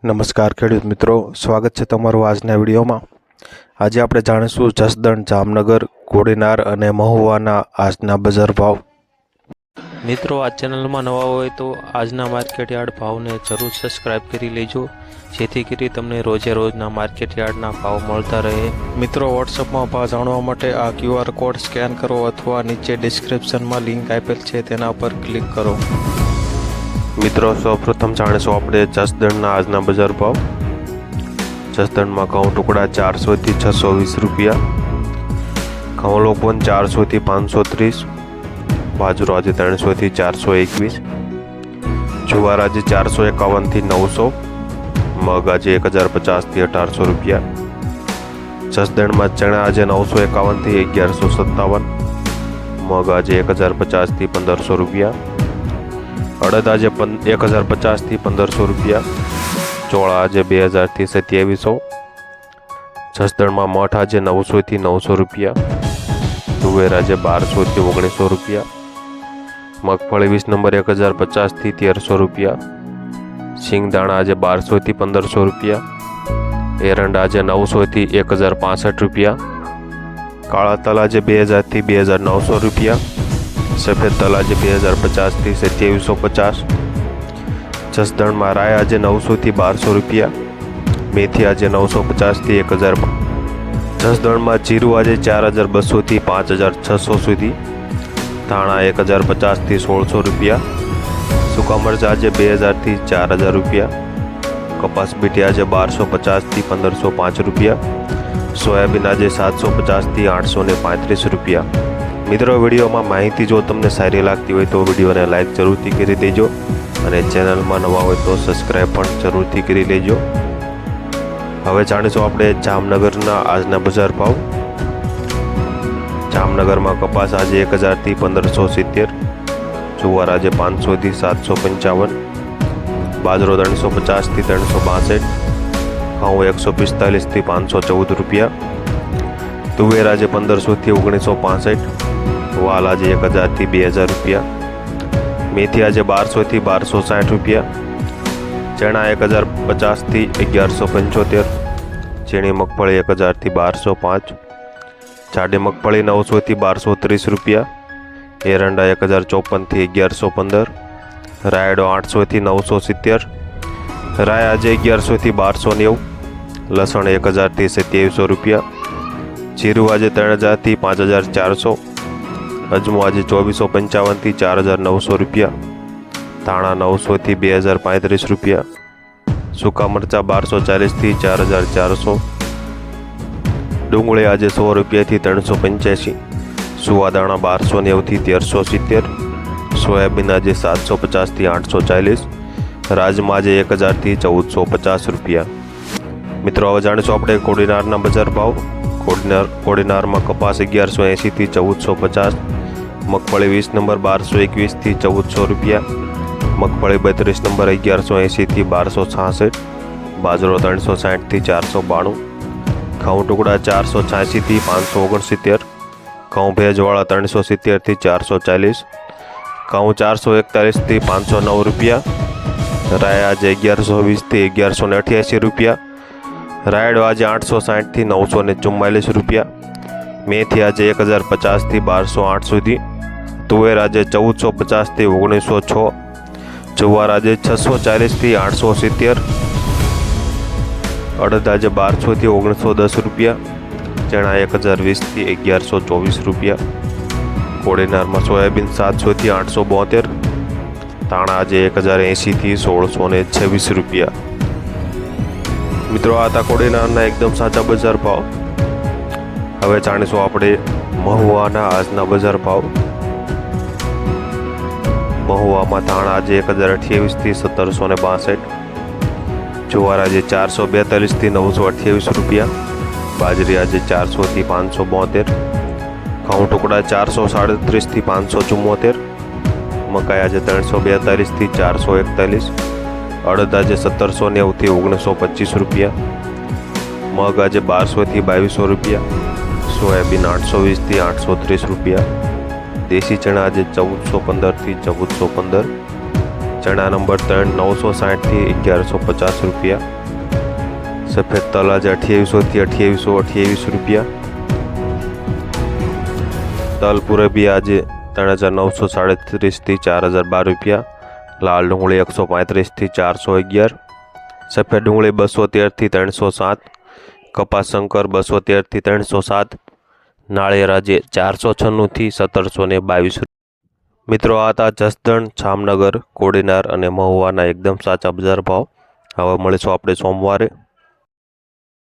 નમસ્કાર ખેડૂત મિત્રો, સ્વાગત છે તમારું આજના વિડીયોમાં। આજે આપણે જાણીશું જસદણ, જામનગર, કોડીનાર અને મહુવાના આજના બજાર ભાવ। મિત્રો, આ ચેનલમાં નવા હોય તો આજના માર્કેટ યાર્ડ ભાવને જરૂર સબસ્ક્રાઇબ કરી લેજો, જેથી કરી તમને રોજે રોજના માર્કેટ યાર્ડના ભાવ મળતા રહે। મિત્રો, વોટ્સઅપમાં ભાવ જાણવા માટે આ QR કોડ સ્કેન કરો અથવા નીચે ડિસ્ક્રિપ્શનમાં લિંક આપેલ છે તેના પર ક્લિક કરો। મિત્રો, સૌપ્રથમ જાણીશું આપણે જસદણના આજના બજાર ભાવ। જસદણમાં ઘઉં ટુકડા 400 થી 620 રૂપિયા, ઘઉં લોકવન 400 થી 530, બાજરો આજે 300 થી 421, જુવાર આજે 451 થી 900, મગ આજે 1050 થી 1800 રૂપિયા। જસદણમાં ચણા આજે 951 થી 1157, મગ આજે 1050 થી 1500 રૂપિયા, અડદ આજે 1050 થી 1500 રૂપિયા, ચોળા આજે 2000 થી 2700, જસદણમાં મઠ આજે 900 થી 900 રૂપિયા, તુવેર આજે 1200 થી 1900 રૂપિયા, મગફળી 20 નંબર 1050 થી 1300 રૂપિયા, સિંગદાણા આજે 1200 થી 1500 રૂપિયા, એરંડા આજે 900 થી 1065 રૂપિયા, કાળા તલ આજે 2000 થી 2900 રૂપિયા, સફેદ તલ આજે 2050 થી 2750, જસદણમાં રાય આજે 900 થી 1200 રૂપિયા, મેથી આજે 950 થી 1000, જસદણમાં જીરું આજે 4200 થી 5600 સુધી, ધાણા 1050 થી 1600 રૂપિયા, સૂકા મરચાં આજે 2000 થી 4000 રૂપિયા, કપાસ બીટી આજે 1250 થી 1505 રૂપિયા, સોયાબીન આજે 750 થી 835 રૂપિયા। મિત્રો, વિડીયોમાં માહિતી જો તમને સારી લાગતી હોય તો વિડીયોને લાઈક જરૂરથી કરી દેજો અને ચેનલમાં નવા હોય તો સબસ્ક્રાઈબ પણ જરૂરથી કરી લેજો। હવે જાણીશું આપણે જામનગરના આજના બજાર ભાવ। જામનગરમાં કપાસ આજે 1000 થી 1570, જુવાર આજે 500 થી 755, બાજરો 350 થી 362, ઘઉં 145 થી 514 રૂપિયા, તુવેર આજે 1500 થી 1965, વાલ આજે 1000 થી 2000 રૂપિયા, મેથી આજે 1200 થી 1260 રૂપિયા, ચણા 1050 થી 1175, ઝીણી મગફળી 1000 થી 1205, જાડી મગફળી 900 થી 1230 રૂપિયા, એરંડા 1054 થી 1115, રાયડો 800 થી 970, રાય આજે 1100 થી 1290, લસણ 1000 થી 2700 રૂપિયા, જીરું આજે 3000 થી 5400, અજમો આજે 2455 થી 4900 રૂપિયા, ધાણા 900 થી 2035 રૂપિયા, સૂકા મરચાં 1240 થી 4400, ડુંગળી આજે 100 રૂપિયા થી 385, સુવાદાણા 1290 થી 1370, સોયાબીન આજે 750 થી 840, રાજમા આજે 1000 થી 1450 રૂપિયા। મિત્રો, હવે જાણીશું આપણે કોડીનારના બજાર ભાવ। કોડીનારમાં કપાસ 1180 થી 1450, મગફળી 20 નંબર 1221 થી 1400 રૂપિયા, મગફળી 32 નંબર 1180 થી 1266, બાજરો 360 થી 492, ઘઉં ટુકડા 486 થી 569, ઘઉં ભેજવાળા 370 થી 440, ઘઉં 441 થી 509 રૂપિયા, રાય આજે 1120 થી 1188 રૂપિયા, રાયડો આજે 860 થી 944 રૂપિયા, મેથી આજે 1050 થી 1208 સુધી, તુવેર આજે 1450 થી 1906, જુવાર આજે 640 થી 870, અડદ આજે 1200 થી 1910 રૂપિયા, ચણા 1020 થી 1124 રૂપિયા, કોડીનારમાં સોયાબીન 700 થી 872, ધાણા આજે 1080 થી 1626 રૂપિયા। મિત્રો, આ હતા કોડીનારના એકદમ સાચા બજાર ભાવ। હવે જાણીશું આપણે મહુવાના આજના બજાર ભાવ। મહુવામાં ધાણા આજે 1028 થી 1762, જુવાર આજે 442 થી 928 રૂપિયા, બાજરી આજે 400 થી 572, ઘઉં ટુકડા 437 થી 574, મકાઈ આજે 342 થી 441, અડદ આજે 1790 થી 1925 રૂપિયા, મગ આજે 1200 થી 2200 રૂપિયા, સોયાબીન 820 થી 830 રૂપિયા, દેશી ચણા આજે 1415 થી 1415, ચણા નંબર 3 960થી 1150 રૂપિયા. સફેદ તલ આજે 2800થી 2828 રૂપિયા. તલ પૂરબી આજે 3937થી 4012 રૂપિયા. લાલ ડુંગળી 135થી 411. સફેદ ડુંગળી 213થી 307. કપાસ શંકર 213થી 307. નાળિયેર આજે 496થી 1722. મિત્રો આ હતા જસદણ, જામનગર, કોડીનાર અને મહુવાના એકદમ સાચા બજાર ભાવ. હવે મળીશું આપણે સોમવારે.